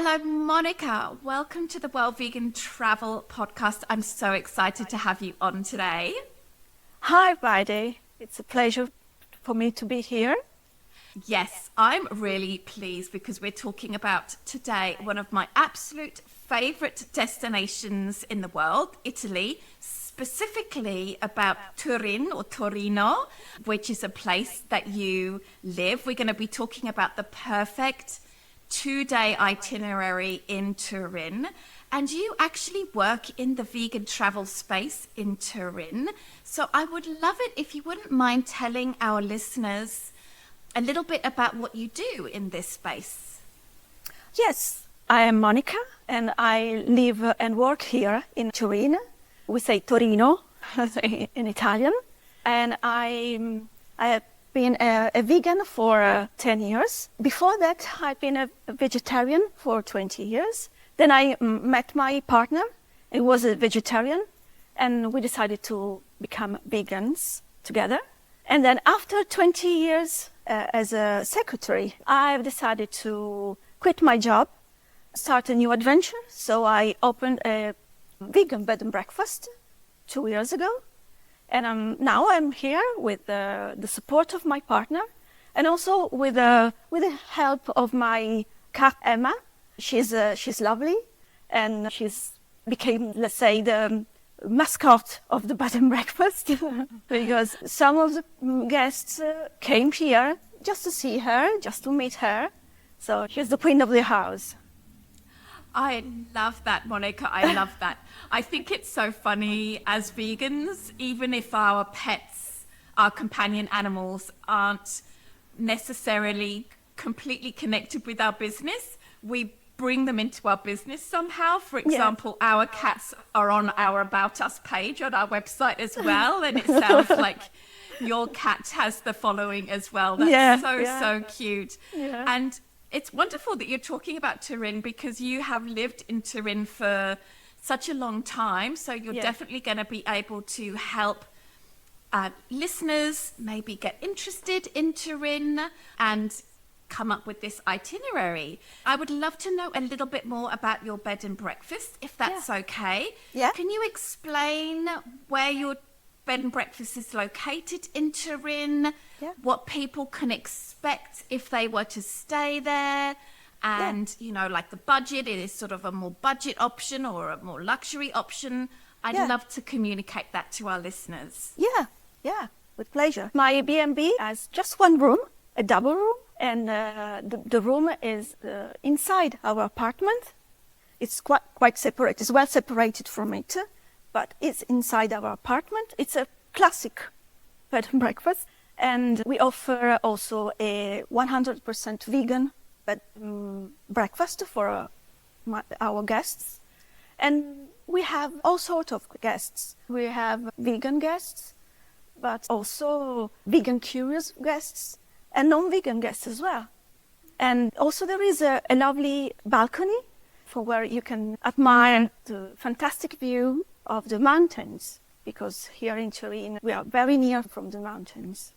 Hello, Monica. Welcome to the World Vegan Travel Podcast. I'm so excited to have you on today. Hi, Friday. It's a pleasure for me to be here. Yes, I'm really pleased because we're talking about today one of my absolute favorite destinations in the world, Italy, specifically about Turin or Torino, which is a place that you live. We're going to be talking about the perfect 2-day itinerary in Turin. And you actually work in the vegan travel space in Turin. So I would love it if you wouldn't mind telling our listeners a little bit about what you do in this space. Yes, I am Monica and I live and work here in Turin. We say Torino in Italian. And I have been a vegan for 10 years. Before that, I've been a vegetarian for 20 years. Then I met my partner. He was a vegetarian. And we decided to become vegans together. And then after 20 years as a secretary, I've decided to quit my job, start a new adventure. So I opened a vegan bed and breakfast 2 years ago. And now I'm here with the support of my partner and also with the help of my cat Emma. She's lovely and she's became, let's say, the mascot of the bed and breakfast because some of the guests came here just to see her, just to meet her. So she's the queen of the house. I love that, Monica. I love that. I think it's so funny as vegans, even if our pets, our companion animals aren't necessarily completely connected with our business, we bring them into our business somehow. For example, our cats are on our About Us page on our website as well. And it sounds like your cat has the following as well. That's so cute. Yeah. And it's wonderful that you're talking about Turin because you have lived in Turin for such a long time. So you're definitely going to be able to help listeners maybe get interested in Turin and come up with this itinerary. I would love to know a little bit more about your bed and breakfast, if that's okay. Yeah. Can you explain where your bed and breakfast is located in Turin, what people can expect if they were to stay there, and, you know, like the budget, it is sort of a more budget option or a more luxury option. I'd love to communicate that to our listeners. Yeah, with pleasure. My B&B has just one room, a double room, and the room is inside our apartment. It's quite separate. It's well separated from it, but it's inside our apartment. It's a classic bed and breakfast. And we offer also a 100% vegan bed breakfast for our guests. And we have all sorts of guests. We have vegan guests, but also vegan curious guests and non-vegan guests as well. And also there is a lovely balcony for where you can admire the fantastic view of the mountains, because here in Turin we are very near from the mountains.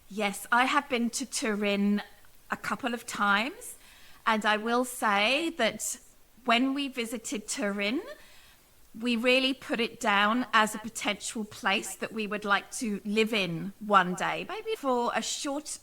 Yes, I have been to Turin a couple of times, and I will say that when we visited Turin, we really put it down as a potential place that we would like to live in one day, maybe for a short,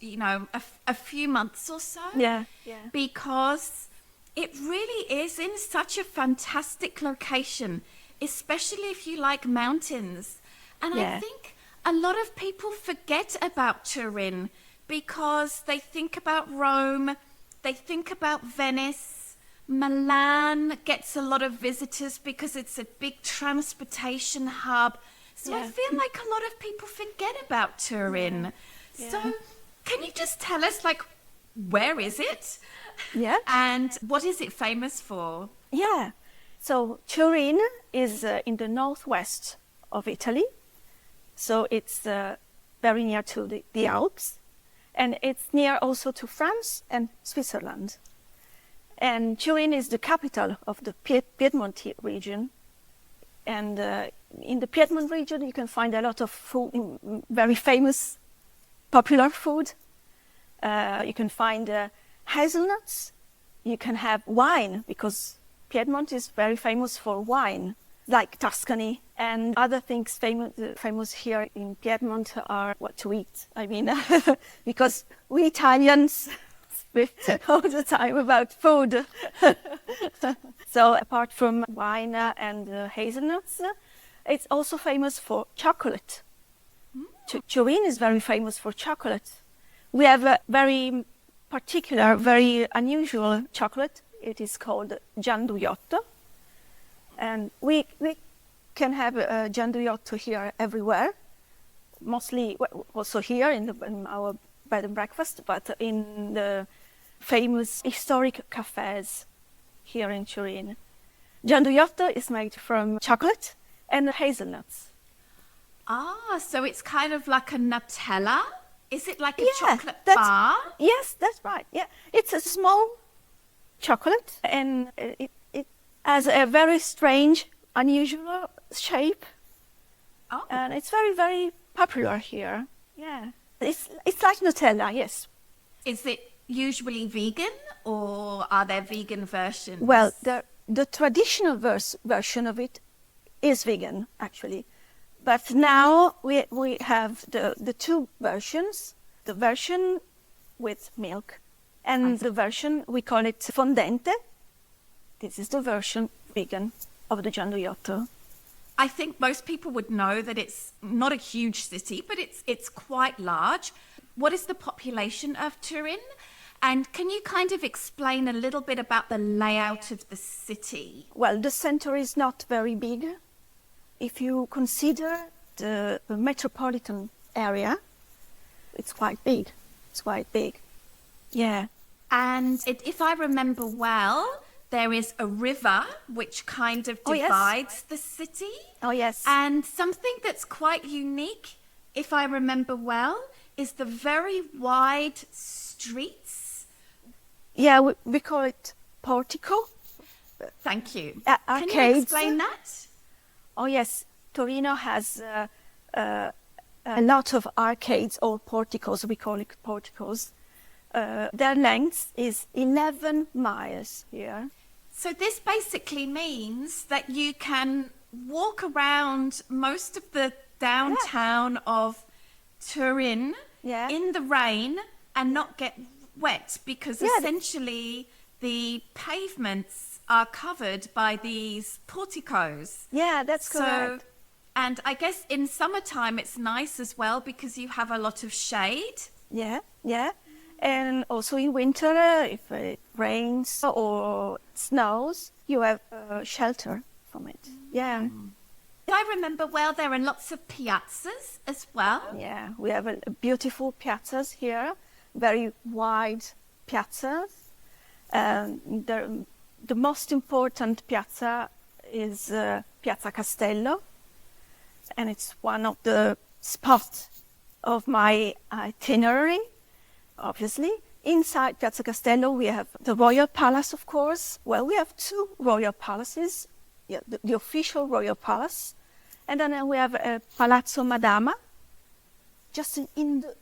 a few months or so. Yeah. Because it really is in such a fantastic location, especially if you like mountains. And I think a lot of people forget about Turin because they think about Rome, they think about Venice. Milan gets a lot of visitors because it's a big transportation hub. So I feel like a lot of people forget about Turin. Yeah. So can you just tell us, like, where is it? Yeah. And what is it famous for? Yeah. So Turin is in the northwest of Italy. So it's very near to the Alps. And it's near also to France and Switzerland. And Turin is the capital of the Piedmont region. And in the Piedmont region, you can find a lot of food, very famous, popular food. You can find hazelnuts, you can have wine, because Piedmont is very famous for wine, like Tuscany. And other things famous here in Piedmont are what to eat. I mean, because we Italians speak all the time about food. So apart from wine and hazelnuts, it's also famous for chocolate. Turin is very famous for chocolate. We have a very particular, very unusual chocolate. It is called gianduiotto. And we can have gianduiotto here everywhere, mostly also here in our bed and breakfast, but in the famous historic cafes here in Turin. Gianduiotto is made from chocolate and hazelnuts. Ah, so it's kind of like a Nutella? Is it like a chocolate that's, bar? Yes, that's right. Yeah, it's a small chocolate, and it has a very strange, unusual shape. Oh. And it's very, very popular here. Yeah, it's like Nutella. Yes. Is it usually vegan, or are there vegan versions? Well, the traditional version of it is vegan, actually. But now we have the two versions, the version with milk and the version, we call it fondente. This is the version vegan of the gianduiotto. I think most people would know that it's not a huge city, but it's quite large. What is the population of Turin? And can you kind of explain a little bit about the layout of the city? Well, the center is not very big. If you consider the metropolitan area, it's quite big. It's quite big. Yeah. And if I remember well, there is a river which kind of divides the city. Oh, yes. And something that's quite unique, if I remember well, is the very wide streets. Yeah, we call it portico. Thank you. Arcades. Can you explain that? Oh, yes. Torino has a lot of arcades or porticos. We call it porticos. Their length is 11 miles here. So this basically means that you can walk around most of the downtown of Turin in the rain and not get wet, because essentially the pavements are covered by these porticos. Yeah, that's correct. And I guess in summertime it's nice as well because you have a lot of shade. Yeah, yeah. And also in winter, if it rains or snows, you have shelter from it. Yeah. If I remember well, there are lots of piazzas as well. Yeah, we have beautiful piazzas here, very wide piazzas. The most important piazza is Piazza Castello, and it's one of the spots of my itinerary, obviously. Inside Piazza Castello, we have the Royal Palace, of course. Well, we have two royal palaces, the official royal palace, and then we have Palazzo Madama, just in the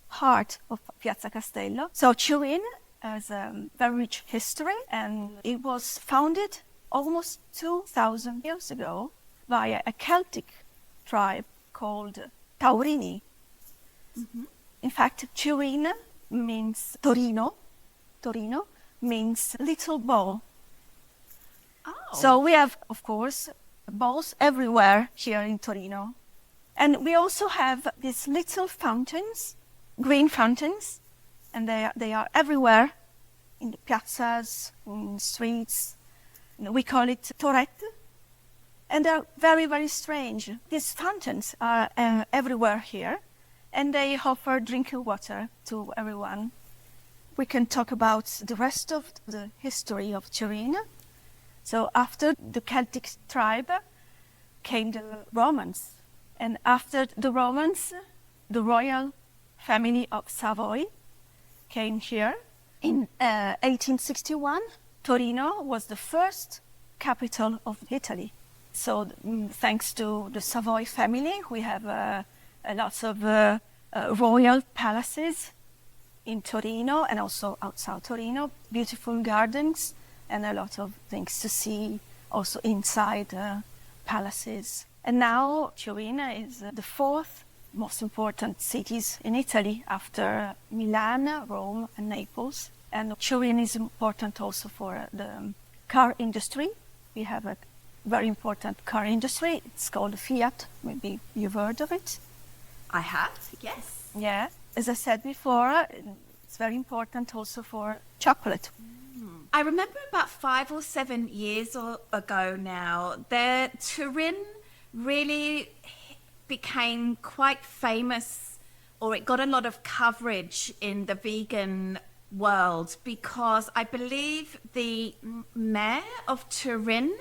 heart of Piazza Castello. So Turin has a very rich history, and it was founded almost 2,000 years ago by a Celtic tribe called Taurini. Mm-hmm. In fact, Turin means Torino. Torino means little bowl. Oh. So we have, of course, bowls everywhere here in Torino. And we also have these little fountains, green fountains, and they are everywhere in the piazzas, in the streets. We call it torrette. And they're very, very strange. These fountains are everywhere here, and they offer drinking water to everyone. We can talk about the rest of the history of Turin. So after the Celtic tribe came the Romans. And after the Romans, the royal family of Savoy came here. In 1861, Torino was the first capital of Italy. So thanks to the Savoy family, we have lots of royal palaces in Torino and also outside Torino, beautiful gardens and a lot of things to see also inside palaces. And now Turin is the fourth most important cities in Italy after Milan, Rome and Naples. And Turin is important also for the car industry. We have a very important car industry. It's called Fiat. Maybe you've heard of it. I have, yes. Yeah. As I said before, it's very important also for chocolate. I remember about 5 or 7 years ago now, Turin really became quite famous, or it got a lot of coverage in the vegan world, because I believe the mayor of Turin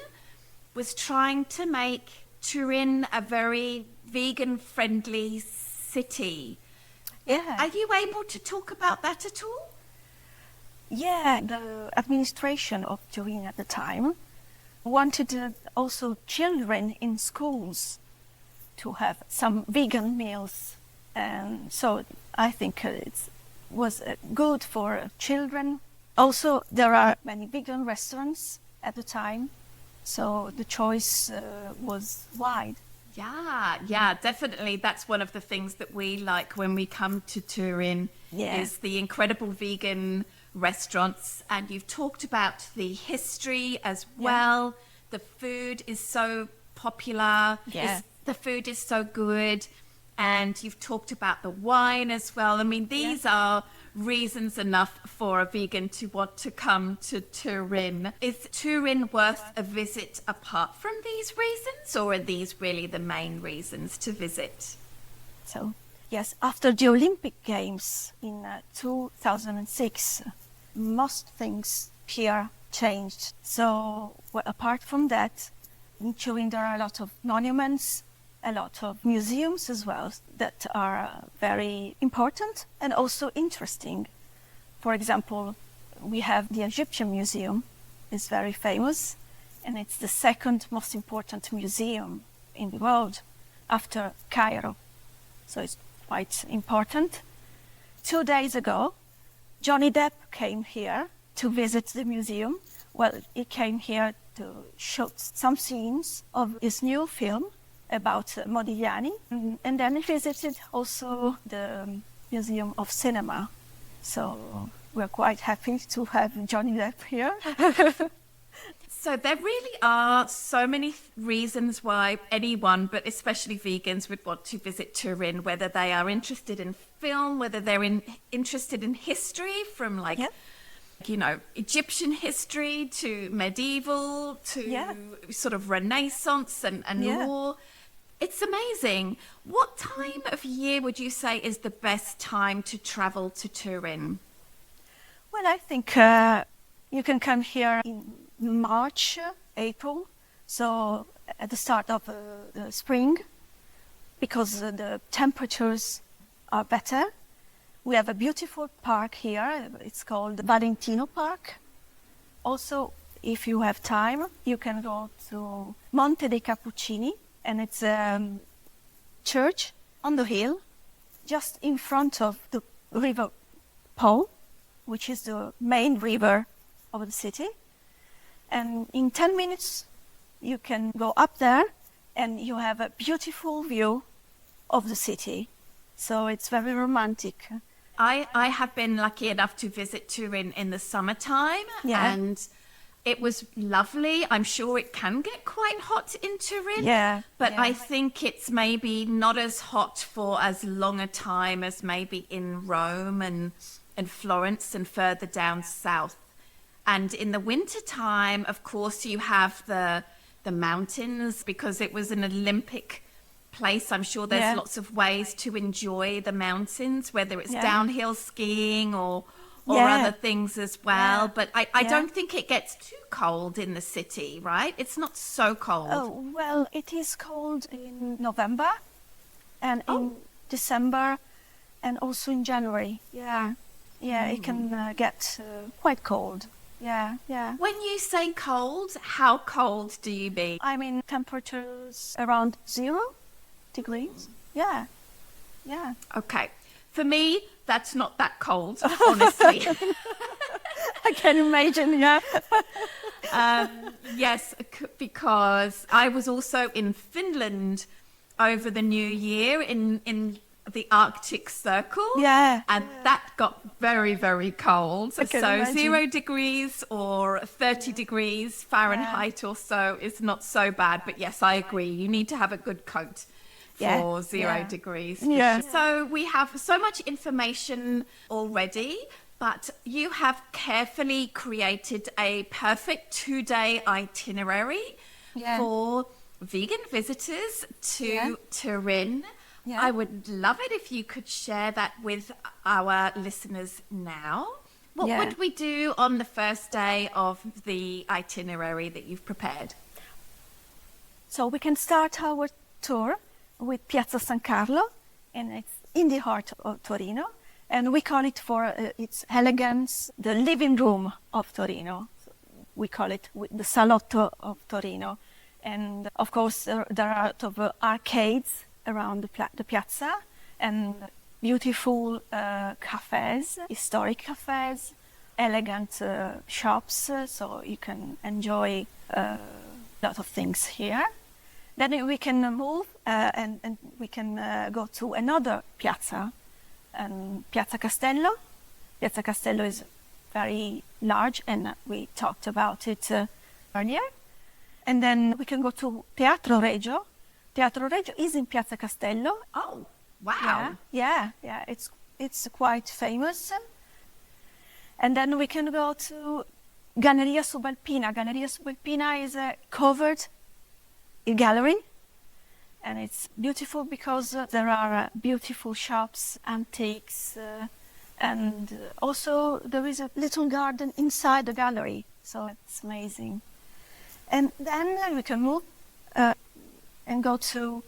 was trying to make Turin a very vegan-friendly city. Yeah. Are you able to talk about that at all? Yeah, the administration of Turin at the time wanted also children in schools to have some vegan meals. And so I think it was good for children. Also, there are many vegan restaurants at the time, so the choice was wide. Yeah, definitely. That's one of the things that we like when we come to Turin, is the incredible vegan restaurants. And you've talked about the history as well. The food is so popular. The food is so good. And you've talked about the wine as well. I mean, these are reasons enough for a vegan to want to come to Turin. Is Turin worth a visit apart from these reasons, or are these really the main reasons to visit? So, yes, after the Olympic Games in 2006, most things here changed. So, apart from that, in Turin there are a lot of monuments, a lot of museums as well that are very important and also interesting. For example, we have the Egyptian Museum. It's very famous, and it's the second most important museum in the world after Cairo. So it's quite important. 2 days ago, Johnny Depp came here to visit the museum. Well, he came here to show some scenes of his new film about Modigliani, and then he visited also the Museum of Cinema. So we're quite happy to have Johnny Depp here. So there really are so many reasons why anyone, but especially vegans, would want to visit Turin, whether they are interested in film, whether they're interested in history from Egyptian history to medieval to sort of Renaissance and more. It's amazing. What time of year would you say is the best time to travel to Turin? Well, I think you can come here in March, April, so at the start of the spring, because the temperatures are better. We have a beautiful park here. It's called Valentino Park. Also, if you have time, you can go to Monte dei Cappuccini, and it's a church on the hill, just in front of the River Po, which is the main river of the city. And in 10 minutes, you can go up there, and you have a beautiful view of the city. So it's very romantic. I have been lucky enough to visit Turin in the summertime, and it was lovely. I'm sure it can get quite hot in Turin, but I think it's maybe not as hot for as long a time as maybe in Rome and Florence and further down south. And in the winter time, of course, you have the mountains, because it was an Olympic place. I'm sure there's lots of ways to enjoy the mountains, whether it's downhill skiing or other things as well. But I don't think it gets too cold in the city, right? It's not so cold. Oh, well, it is cold in November and in December and also in January. It can get quite cold. When you say cold, how cold do you mean? I mean temperatures around 0 degrees. Okay. For me, that's not that cold, honestly. I can imagine, yeah. Yes, because I was also in Finland over the New Year in the Arctic Circle. Yeah. And that got very, very cold. So imagine. 0 degrees or 30 degrees Fahrenheit or so is not so bad. But yes, I agree. You need to have a good coat for 0 degrees. Yeah. Sure. So we have so much information already. But you have carefully created a perfect 2-day itinerary for vegan visitors to Turin. Yeah. I would love it if you could share that with our listeners now. What would we do on the first day of the itinerary that you've prepared? So we can start our tour with Piazza San Carlo, and it's in the heart of Torino. And we call it for its elegance, the living room of Torino. So we call it the Salotto of Torino. And of course, there are a lot of arcades around the piazza and beautiful cafes, historic cafes, elegant shops, so you can enjoy a lot of things here. Then we can move and we can go to another piazza, Piazza Castello. Piazza Castello is very large, and we talked about it earlier. And then we can go to Teatro Regio. Teatro Regio is in Piazza Castello. Oh, wow. Yeah, it's quite famous. And then we can go to Galleria Subalpina. Galleria Subalpina is a covered gallery. And it's beautiful because there are beautiful shops, antiques, and also there is a little garden inside the gallery. So it's amazing. And then we can move and go to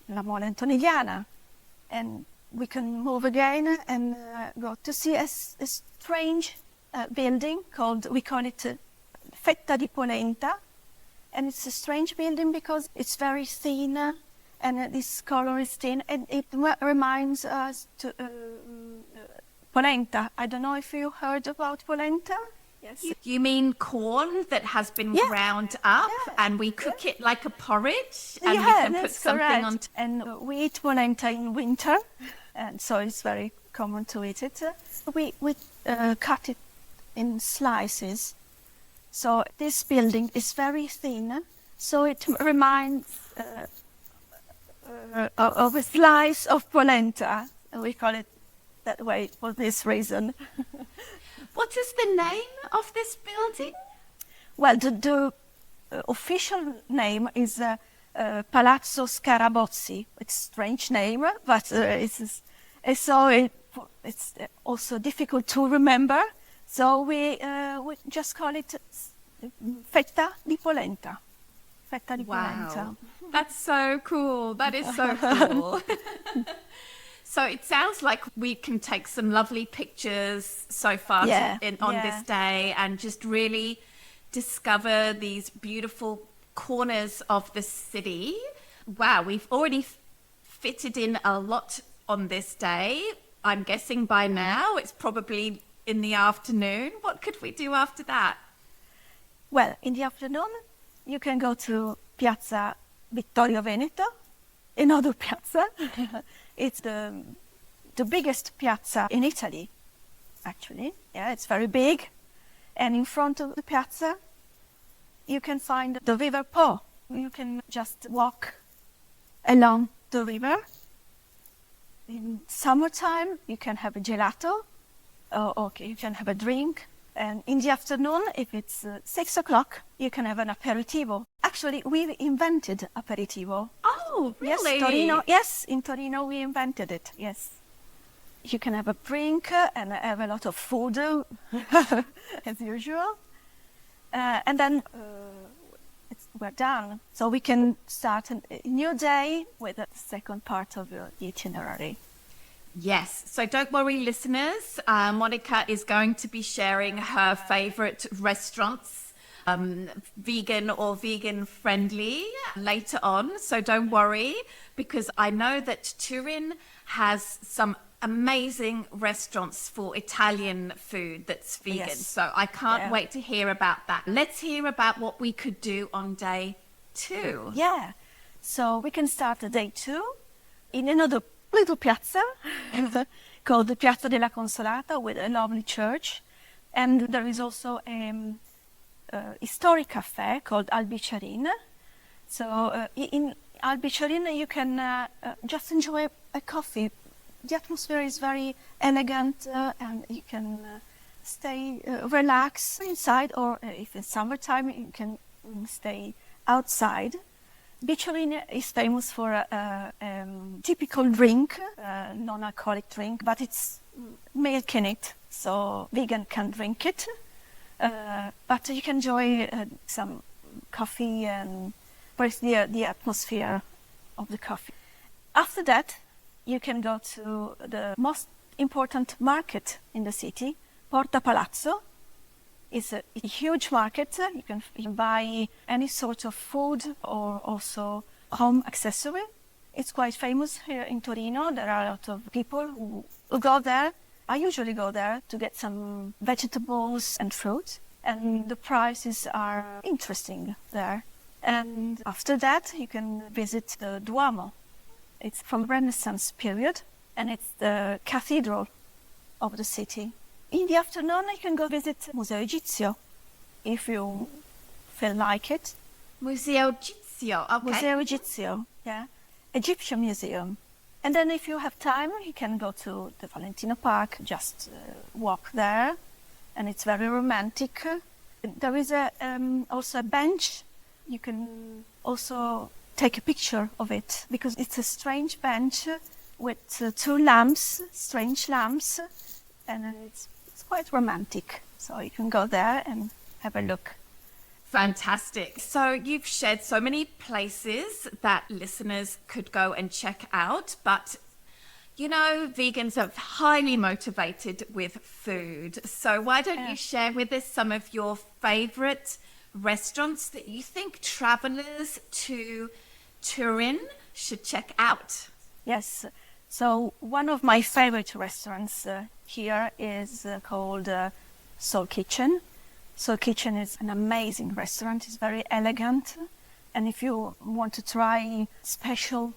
La Mole Antonigliana. And we can move again and go to see a strange building we call it Fetta di Polenta. And it's a strange building because it's very thin, and this color is thin, and it reminds us to polenta. I don't know if you heard about polenta. Yes. You mean corn that has been ground up and we cook it like a porridge and we can put something on and we eat polenta in winter, and so it's very common to eat it. We cut it in slices. So this building is very thin, so it reminds of a slice of polenta. We call it that way for this reason. What is the name of this building? Well, the official name is Palazzo Scarabozzi. It's a strange name, but it's also difficult to remember. So we just call it Fetta di Polenta. Fetta di Polenta. That's so cool. That is so cool. So it sounds like we can take some lovely pictures so far on this day and just really discover these beautiful corners of the city. Wow, we've already fitted in a lot on this day. I'm guessing by now it's probably in the afternoon. What could we do after that? Well, in the afternoon, you can go to Piazza Vittorio Veneto, another piazza. It's the biggest piazza in Italy, actually. Yeah, it's very big. And in front of the piazza, you can find the River Po. You can just walk along the river. In summertime, you can have a gelato, or you can have a drink. And in the afternoon, if it's 6 o'clock, you can have an aperitivo. Actually, we invented aperitivo. Oh, really? Yes, Torino. Yes, in Torino we invented it. Yes, you can have a drink and have a lot of food, as usual. And then we're done. So we can start a new day with the second part of the itinerary. Yes. So don't worry, listeners. Monica is going to be sharing her favorite restaurants, vegan or vegan friendly, later on. So don't worry, because I know that Turin has some amazing restaurants for Italian food that's vegan. Yes. So I can't Yeah. wait to hear about that. Let's hear about what we could do on day 2. Yeah. So we can start day 2 in another little piazza called the Piazza della Consolata with a lovely church. And there is also a historic cafe called Albicerin. So in Albicerin you can just enjoy a coffee. The atmosphere is very elegant and you can stay relax inside, or if it's summertime you can stay outside. Bicerin is famous for a typical drink, non-alcoholic drink, but it's milk in it, so vegan can drink it. But you can enjoy some coffee and breathe the atmosphere of the coffee. After that, you can go to the most important market in the city, Porta Palazzo. It's a huge market. You can buy any sort of food or also home accessory. It's quite famous here in Torino. There are a lot of people who go there. I usually go there to get some vegetables and fruit, and the prices are interesting there. And after that, you can visit the Duomo. It's from Renaissance period, and it's the cathedral of the city. In the afternoon, you can go visit Museo Egizio, if you feel like it. Museo Egizio, okay. Museo Egizio, yeah. Egyptian museum. And then if you have time, you can go to the Valentino Park, just walk there, and it's very romantic. There is also a bench. You can also take a picture of it, because it's a strange bench with 2 lamps, strange lamps, and it's quite romantic. So you can go there and have a look. Fantastic. So you've shared so many places that listeners could go and check out, but you know, vegans are highly motivated with food. So why don't you share with us some of your favorite restaurants that you think travelers to Turin should check out? Yes. So one of my favorite restaurants here is called Soul Kitchen. Soul Kitchen is an amazing restaurant. It's very elegant. And if you want to try special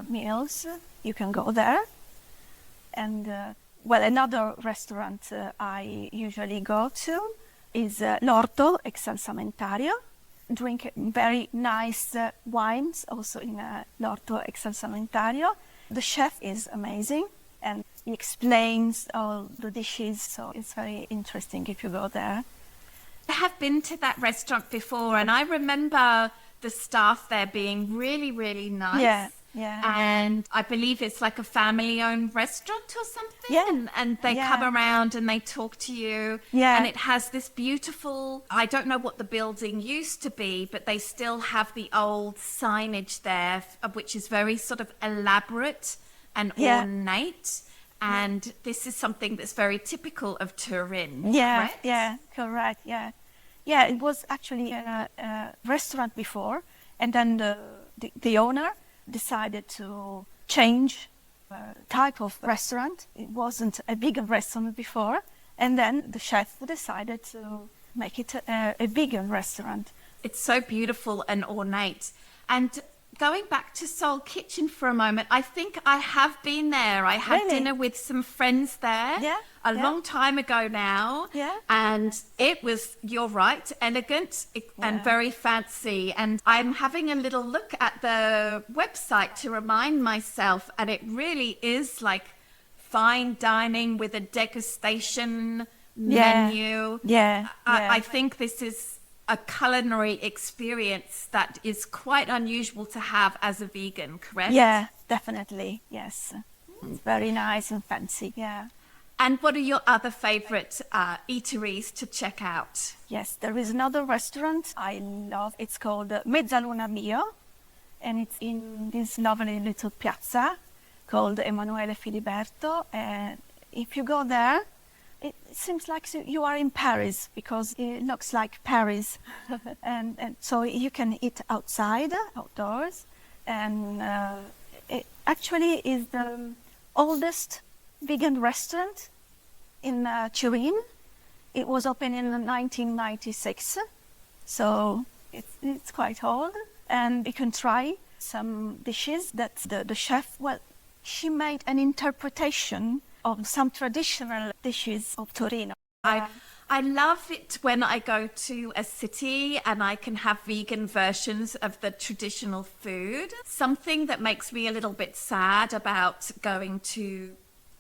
meals, you can go there. And another restaurant I usually go to is L'Orto Exsalsamentario. Drink very nice wines also in L'Orto Exsalsamentario. The chef is amazing and he explains all the dishes, so it's very interesting if you go there. I have been to that restaurant before, and I remember the staff there being really, really nice. Yeah. And I believe it's like a family-owned restaurant or something. Yeah. And they come around and they talk to you. Yeah. And it has this beautiful, I don't know what the building used to be, but they still have the old signage there, which is very sort of elaborate and ornate. And this is something that's very typical of Turin, correct? Yeah, correct, yeah. Yeah, it was actually a restaurant before, and then the owner decided to change type of restaurant. It wasn't a vegan restaurant before, and then the chef decided to make it a vegan restaurant. It's so beautiful and ornate. And going back to Soul Kitchen for a moment, I think I have been there. I had dinner with some friends there a long time ago now. Yeah. And it was, you're right, elegant and very fancy. And I'm having a little look at the website to remind myself, and it really is like fine dining with a degustation menu. I think this is a culinary experience that is quite unusual to have as a vegan, correct? Yeah, definitely, yes. It's very nice and fancy, yeah. And what are your other favorite eateries to check out? Yes, there is another restaurant I love. It's called Mezzaluna Mio, and it's in this lovely little piazza called Emanuele Filiberto. And if you go there, it seems like you are in Paris, because it looks like Paris. and so you can eat outdoors. And it actually is the oldest vegan restaurant in Turin. It was opened in 1996, so it's quite old. And you can try some dishes that the chef, well, she made an interpretation of some traditional dishes of Torino. I love it when I go to a city and I can have vegan versions of the traditional food. Something that makes me a little bit sad about going to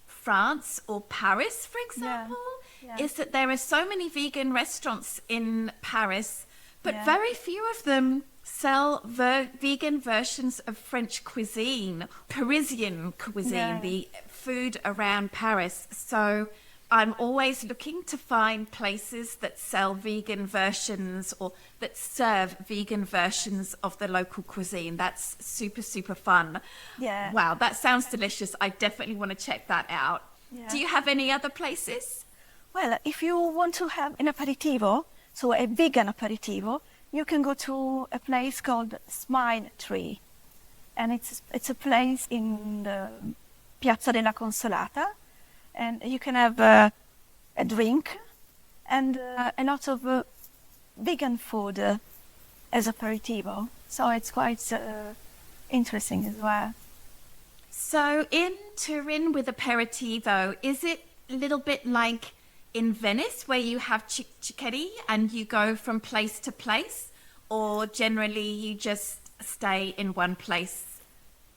France or Paris, for example, is that there are so many vegan restaurants in Paris, but very few of them sell vegan versions of French cuisine, Parisian cuisine, the food around Paris. So I'm always looking to find places that sell vegan versions or that serve vegan versions of the local cuisine. That's super, super fun. Yeah. Wow, that sounds delicious. I definitely want to check that out. Yeah. Do you have any other places? Well, if you want to have an aperitivo, so a vegan aperitivo, you can go to a place called Smile Tree. And it's a place in the Piazza della Consolata. And you can have a drink and a lot of vegan food as aperitivo. So it's quite interesting as well. So in Turin with aperitivo, is it a little bit like in Venice where you have cicchetti and you go from place to place, or generally you just stay in one place?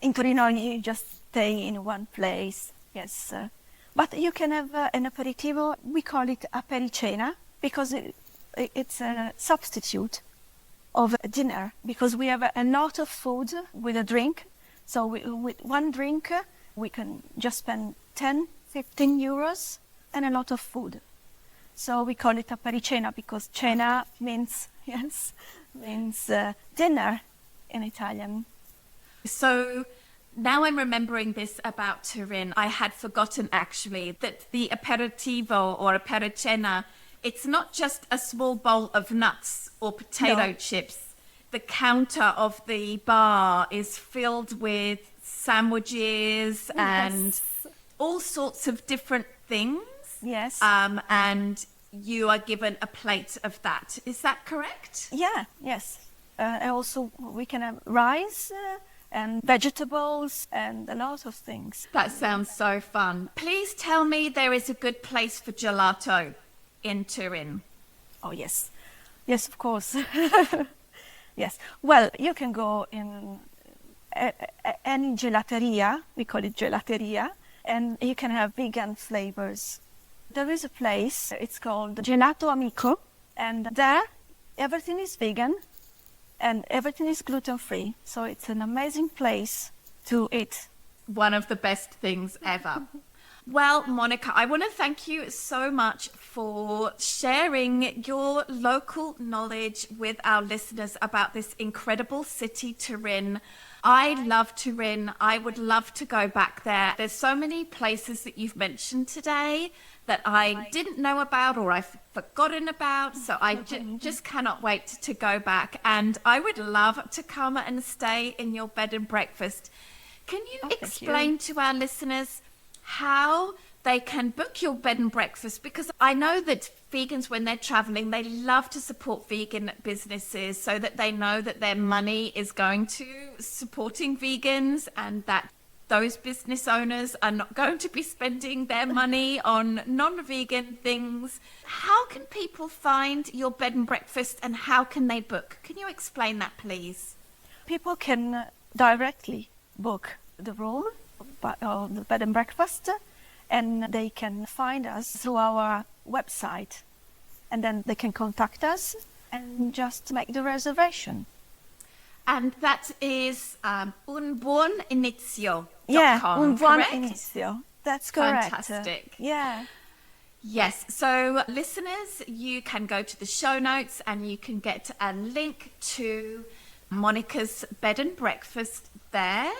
In Torino, you just stay in one place, yes. But you can have an aperitivo, we call it apericena, because it's a substitute of a dinner, because we have a lot of food with a drink. So with one drink, we can just spend 10, 15 euros and a lot of food. So we call it apericena because cena means, dinner in Italian. So now I'm remembering this about Turin. I had forgotten actually that the aperitivo or apericena, it's not just a small bowl of nuts or potato chips. The counter of the bar is filled with sandwiches and all sorts of different things. Yes. And you are given a plate of that. Is that correct? Yeah, yes. Also, we can have rice and vegetables and a lot of things. That sounds so fun. Please tell me there is a good place for gelato in Turin. Oh, yes. Yes, of course. Yes. Well, you can go in any gelateria, we call it gelateria, and you can have vegan flavors. There is a place, it's called Gelato Amico, and there everything is vegan and everything is gluten-free. So it's an amazing place to eat. One of the best things ever. Well, Monica, I want to thank you so much for sharing your local knowledge with our listeners about this incredible city, Turin. I love Turin. I would love to go back there. There's so many places that you've mentioned today that I didn't know about or I've forgotten about. So I just cannot wait to go back. And I would love to come and stay in your bed and breakfast. Can you explain to our listeners how they can book your bed and breakfast? Because I know that vegans, when they're traveling, they love to support vegan businesses so that they know that their money is going to supporting vegans and that those business owners are not going to be spending their money on non-vegan things. How can people find your bed and breakfast and how can they book? Can you explain that, please? People can directly book the room or the bed and breakfast, and they can find us through our website, and then they can contact us and just make the reservation. And that is unbuoninizio.com, yeah, correct? Inizio. That's correct. Fantastic. Yeah. Yes, so listeners, you can go to the show notes and you can get a link to Monica's bed and breakfast there.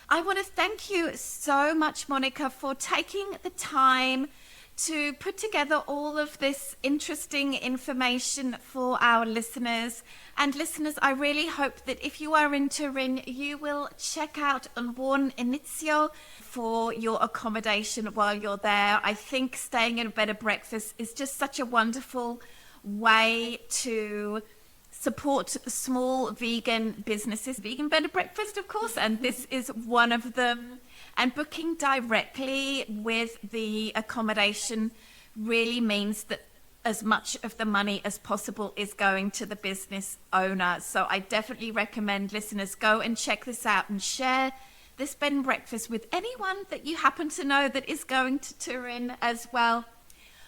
I want to thank you so much, Monica, for taking the time to put together all of this interesting information for our listeners. And listeners, I really hope that if you are in Turin, you will check out Un Buon Inizio for your accommodation while you're there. I think staying in a bed and breakfast is just such a wonderful way to support small vegan businesses, vegan bed and breakfast, of course, and this is one of them. And booking directly with the accommodation really means that as much of the money as possible is going to the business owner. So I definitely recommend listeners go and check this out and share this bed and breakfast with anyone that you happen to know that is going to Turin as well.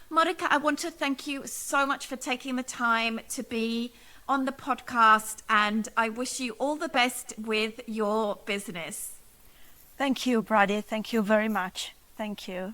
Monica, I want to thank you so much for taking the time to be on the podcast, and I wish you all the best with your business. Thank you, Brady. Thank you very much. Thank you.